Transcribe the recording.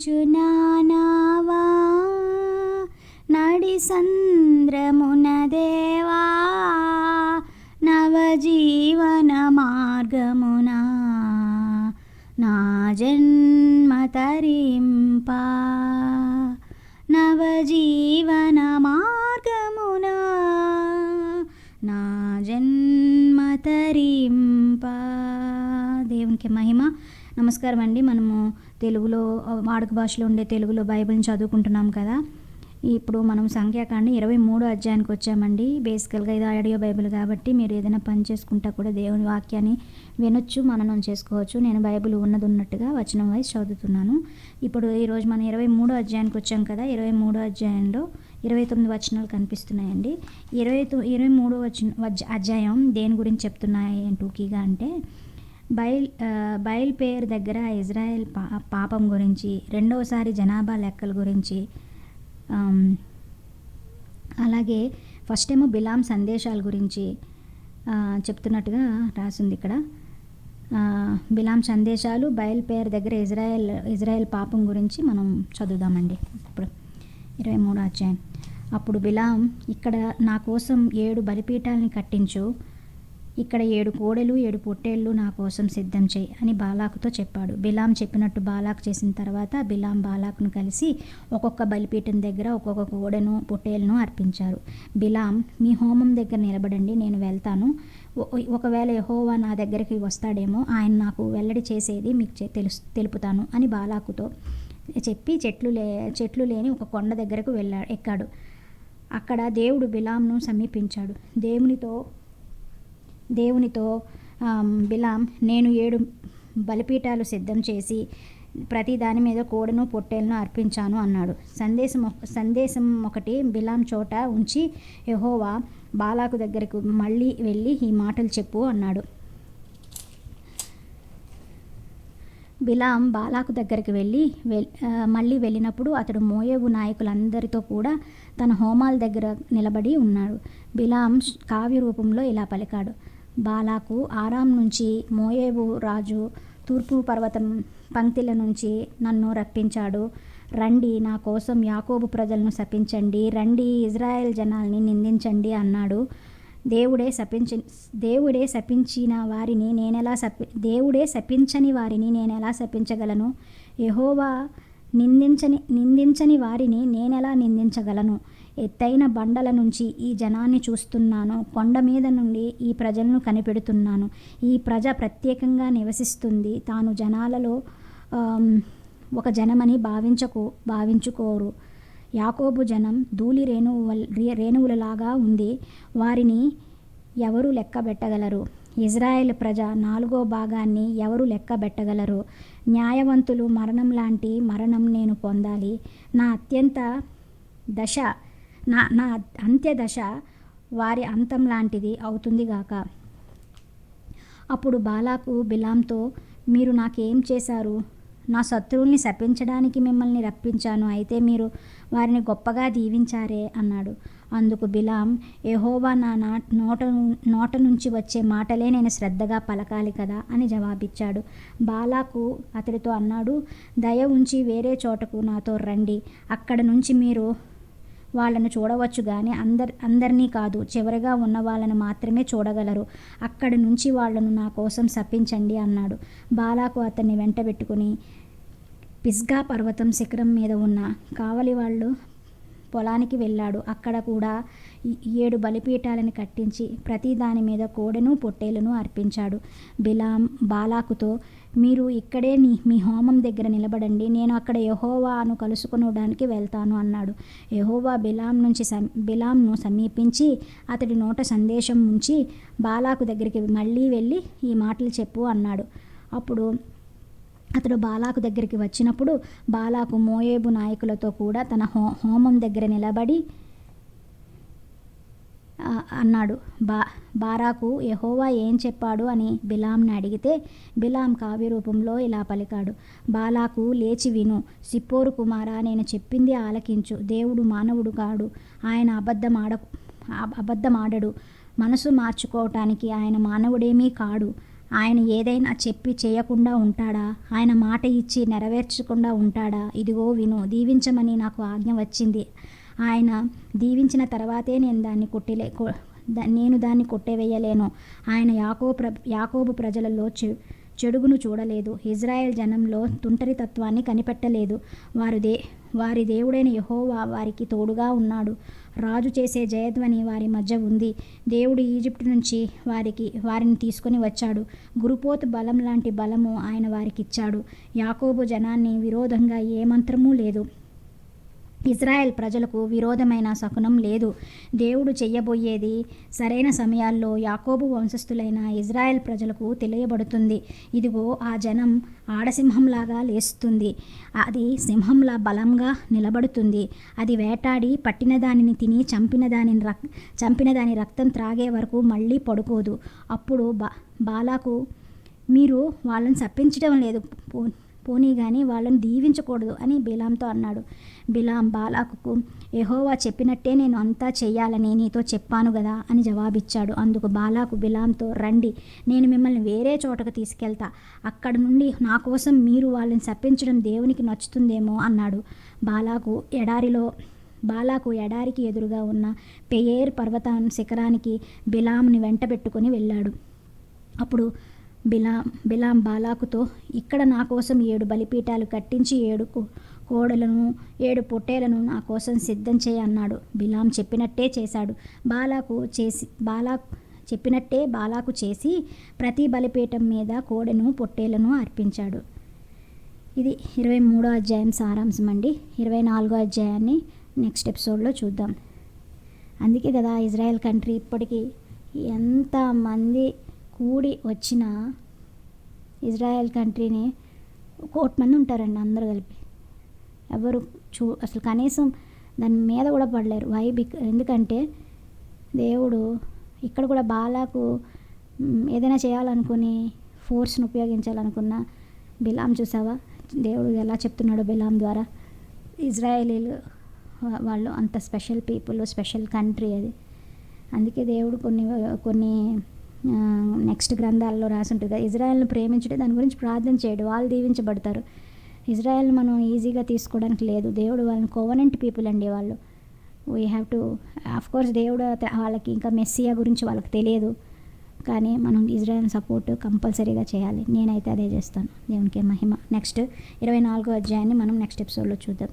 నానావా నడి సంద్రమున దేవా నవజీవన మార్గమున నా జన్మ తరింపా నవజీవన మార్గమున నా జన్మ తరింపా. దేవునికి మహిమ. నమస్కారం అండి. మనము తెలుగులో వాడుక భాషలో ఉండే తెలుగులో బైబిల్ని చదువుకుంటున్నాం కదా. ఇప్పుడు మనం సంఖ్యాకాండం 23 అధ్యాయానికి వచ్చామండి. బేసికల్గా ఇది ఆడియో బైబిల్ కాబట్టి మీరు ఏదైనా పని చేసుకుంటా కూడా దేవుని వాక్యాన్ని వినొచ్చు, మననం చేసుకోవచ్చు. నేను బైబిల్ ఉన్నట్టుగా వచనం వైజ్ చదువుతున్నాను. ఇప్పుడు ఈరోజు మనం 23 అధ్యాయానికి వచ్చాం కదా. 23 అధ్యాయంలో 29 వచనాలు కనిపిస్తున్నాయండి. 23 అధ్యాయం దేని గురించి చెప్తున్నాయి టూకీగా అంటే బయల్పేర్ దగ్గర ఇజ్రాయెల్ పాపం గురించి, రెండవసారి జనాభా లెక్కల గురించి, అలాగే ఫస్ట్ ఏమో బిలాం సందేశాల గురించి చెప్తున్నట్టుగా రాసింది ఇక్కడ. బిలాం సందేశాలు, బయల్పేర్ దగ్గర ఇజ్రాయెల్ పాపం గురించి మనం చదువుదామండి. ఇప్పుడు 23 అధ్యాయం. అప్పుడు బిలాం, ఇక్కడ నా కోసం 7 బలిపీఠాలని కట్టించు, ఇక్కడ 7 కోడెలు 7 పొట్టేళ్ళు నా కోసం సిద్ధం చేయి అని బాలాకుతో చెప్పాడు. బిలాం చెప్పినట్టు బాలాకు చేసిన తర్వాత బిలాం బాలాకును కలిసి ఒక్కొక్క బలిపీఠం దగ్గర ఒక్కొక్క కోడెను పొట్టేళ్ళను అర్పించారు. బిలాం, మీ హోమం దగ్గర నిలబడండి, నేను వెళ్తాను. ఒకవేళ యెహోవా నా దగ్గరికి వస్తాడేమో, ఆయన నాకు వెల్లడి చేసేది మీకు తెలుపుతాను అని బాలాకుతో చెప్పి చెట్లు లేని ఒక కొండ దగ్గరకు ఎక్కాడు. అక్కడ దేవుడు బిలాంను సమీపించాడు. దేవునితో బిలాం, నేను 7 బలిపీఠాలు సిద్ధం చేసి ప్రతి దాని మీద కోడెను పొట్టేలను అర్పించాను అన్నాడు. సందేశం ఒకటి బిలాం చోట ఉంచి యెహోవా బాలాకు దగ్గరకు మళ్ళీ వెళ్ళి ఈ మాటలు చెప్పు అన్నాడు. బిలాం బాలాకు దగ్గరికి మళ్ళీ వెళ్ళినప్పుడు అతడు మోయేబు నాయకులందరితో కూడా తన హోమాల దగ్గర నిలబడి ఉన్నాడు. బిలాం కావ్య రూపంలో ఇలా పలికాడు. బాలాకు ఆరాం నుంచి మోయేబు రాజు తూర్పు పర్వతం పంక్తిల నుంచి నన్ను రప్పించాడు. రండి, నా కోసం యాకోబు ప్రజలను శపించండి, రండి ఇజ్రాయెల్ జనాల్ని నిందించండి అన్నాడు. దేవుడే శపించని వారిని నేనెలా శపించగలను? యెహోవా నిందించని వారిని నేనెలా నిందించగలను? ఎత్తైన బండల నుంచి ఈ జనాన్ని చూస్తున్నాను, కొండ మీద నుండి ఈ ప్రజలను కనిపెడుతున్నాను. ఈ ప్రజ ప్రత్యేకంగా నివసిస్తుంది, తాను జనాలలో ఒక జనమని భావించుకోరు. యాకోబు జనం ధూళి రేణువులలాగా ఉంది, వారిని ఎవరు లెక్కబెట్టగలరు? ఇజ్రాయెల్ ప్రజ 4వ భాగాన్ని ఎవరు లెక్కబెట్టగలరు? న్యాయవంతులు మరణం లాంటి మరణం నేను పొందాలి. నా అంత్యదశ వారి అంతం లాంటిది అవుతుందిగాక. అప్పుడు బాలాకు బిలాంతో, మీరు నాకేం చేశారు? నా శత్రువుల్ని శపించడానికి మిమ్మల్ని రప్పించాను, అయితే మీరు వారిని గొప్పగా దీవించారే అన్నాడు. అందుకు బిలాం, యెహోవా నా నోట నుంచి వచ్చే మాటలే నేను శ్రద్ధగా పలకాలి కదా అని జవాబిచ్చాడు. బాలాకు అతడితో అన్నాడు, దయ ఉంచి వేరే చోటకు నాతో రండి, అక్కడ నుంచి మీరు వాళ్ళను చూడవచ్చు కానీ అందరినీ కాదు, చివరిగా ఉన్న వాళ్ళను మాత్రమే చూడగలరు. అక్కడి నుంచి వాళ్లను నా కోసం శపించండి అన్నాడు. బాలాకు అతన్ని వెంటబెట్టుకుని పిస్గా పర్వతం శిఖరం మీద ఉన్న కావలి వాళ్ళు పొలానికి వెళ్ళాడు. అక్కడ కూడా 7 బలిపీఠాలను కట్టించి ప్రతి దాని మీద కోడెను పొట్టేలను అర్పించాడు. బిలాం బాలాకుతో, మీరు ఇక్కడే మీ హోమం దగ్గర నిలబడండి, నేను అక్కడ యెహోవాను కలుసుకొనడానికి వెళ్తాను అన్నాడు. యెహోవా బిలాంను సమీపించి అతడి నోట సందేశం ఉంచి బాలాకు దగ్గరికి మళ్ళీ వెళ్ళి ఈ మాటలు చెప్పు అన్నాడు. అప్పుడు అతడు బాలాకు దగ్గరికి వచ్చినప్పుడు బాలాకు మోయేబు నాయకులతో కూడా తన హోమం దగ్గర నిలబడి అన్నాడు. బారాకు యెహోవా ఏం చెప్పాడు అని బిలాంని అడిగితే బిలాం కావ్య రూపంలో ఇలా పలికాడు. బాలాకు, లేచి విను, సిప్పోరు కుమారా, నేను చెప్పింది ఆలకించు. దేవుడు మానవుడు కాడు, ఆయన అబద్ధమాడడు, మనసు మార్చుకోవటానికి ఆయన మానవుడేమీ కాడు. ఆయన ఏదైనా చెప్పి చేయకుండా ఉంటాడా? ఆయన మాట ఇచ్చి నెరవేర్చకుండా ఉంటాడా? ఇదిగో విను, దీవించమని నాకు ఆజ్ఞ వచ్చింది. ఆయన దీవించిన తర్వాతే నేను దాన్ని కొట్టివేయలేను. ఆయన యాకోబు ప్రజలలో చెడుగును చూడలేదు. ఇజ్రాయెల్ జనంలో తుంటరితత్వాన్ని కనిపెట్టలేదు. వారి దేవుడైన యెహోవా వారికి తోడుగా ఉన్నాడు. రాజు చేసే జయధ్వని వారి మధ్య ఉంది. దేవుడు ఈజిప్టు నుంచి వారిని తీసుకొని వచ్చాడు. గురుపోతు బలం లాంటి బలము ఆయన వారికిచ్చాడు. యాకోబు జనాన్ని విరోధంగా ఏ మంత్రమూ లేదు. ఇజ్రాయెల్ ప్రజలకు విరోధమైన శకునం లేదు. దేవుడు చెయ్యబోయేది సరైన సమయాల్లో యాకోబు వంశస్థులైన ఇజ్రాయెల్ ప్రజలకు తెలియబడుతుంది. ఇదిగో ఆ జనం ఆడసింహంలాగా లేస్తుంది. అది సింహంలా బలంగా నిలబడుతుంది. అది వేటాడి పట్టిన దానిని తిని చంపిన దాని రక్తం త్రాగే వరకు మళ్ళీ పడుకోదు. అప్పుడు బాలాకు, మీరు వాళ్ళని శపించడం లేదు, పోనీ కానీ వాళ్ళని దీవించకూడదు అని బిలాంతో అన్నాడు. బిలాం బాలాకుకు, యెహోవా చెప్పినట్టే నేను అంతా చెయ్యాలని నీతో చెప్పాను గదా అని జవాబిచ్చాడు. అందుకు బాలాకు బిలాంతో, రండి, నేను మిమ్మల్ని వేరే చోటకు తీసుకెళ్తా. అక్కడ నుండి నా కోసం మీరు వాళ్ళని శపించడం దేవునికి నచ్చుతుందేమో అన్నాడు. బాలాకు ఎడారికి ఎదురుగా ఉన్న పెయేర్ పర్వతం శిఖరానికి బిలాంని వెంటబెట్టుకొని వెళ్ళాడు. అప్పుడు బిలాం బాలాకుతో, ఇక్కడ నా కోసం 7 బలిపీఠాలు కట్టించి 7 కోడలను 7 పొట్టేలను నా కోసం సిద్ధం చేయి అన్నాడు. బిలాం చెప్పినట్టే చేశాడు. బాలాకు చేసి ప్రతి బలిపీఠం మీద కోడెను పొట్టేలను అర్పించాడు. ఇది 23వ అధ్యాయం సారాంశం అండి. 24వ అధ్యాయాన్ని నెక్స్ట్ ఎపిసోడ్లో చూద్దాం. అందుకే కదా ఇజ్రాయెల్ కంట్రీ ఇప్పటికీ ఎంతమంది కూడి వచ్చిన ఇజ్రాయెల్ కంట్రీని 1,000,000 మంది ఉంటారండి, అందరూ కలిపి. ఎవరు అసలు కనీసం దాని మీద కూడా పడలేరు. ఎందుకంటే దేవుడు ఇక్కడ కూడా బాలాకు ఏదైనా చేయాలనుకుని ఫోర్స్ను ఉపయోగించాలనుకున్న బిలాం చూసావా, దేవుడు ఎలా చెప్తున్నాడో బిలాం ద్వారా. ఇజ్రాయేలీలు వాళ్ళు అంత స్పెషల్ పీపుల్, స్పెషల్ కంట్రీ అది. అందుకే దేవుడు కొన్ని నెక్స్ట్ గ్రంథాల్లో రాసి ఉంటుంది కదా, ఇజ్రాయెల్ని ప్రేమించుటే దాని గురించి ప్రార్థన చేయడు, వాళ్ళు దీవించబడతారు. ఇజ్రాయెల్ మనం ఈజీగా తీసుకోవడానికి లేదు. దేవుడు వాళ్ళని కోవనెంట్ పీపుల్ అండి వాళ్ళు. వీ హ్యావ్ టు, ఆఫ్కోర్స్ దేవుడు వాళ్ళకి ఇంకా మెస్సియా గురించి వాళ్ళకి తెలియదు, కానీ మనం ఇజ్రాయెల్ సపోర్ట్ కంపల్సరీగా చేయాలి. నేనైతే అదే చేస్తాను. దేవునికి మహిమ. నెక్స్ట్ 24వ అధ్యాయాన్ని మనం నెక్స్ట్ ఎపిసోడ్లో చూద్దాం.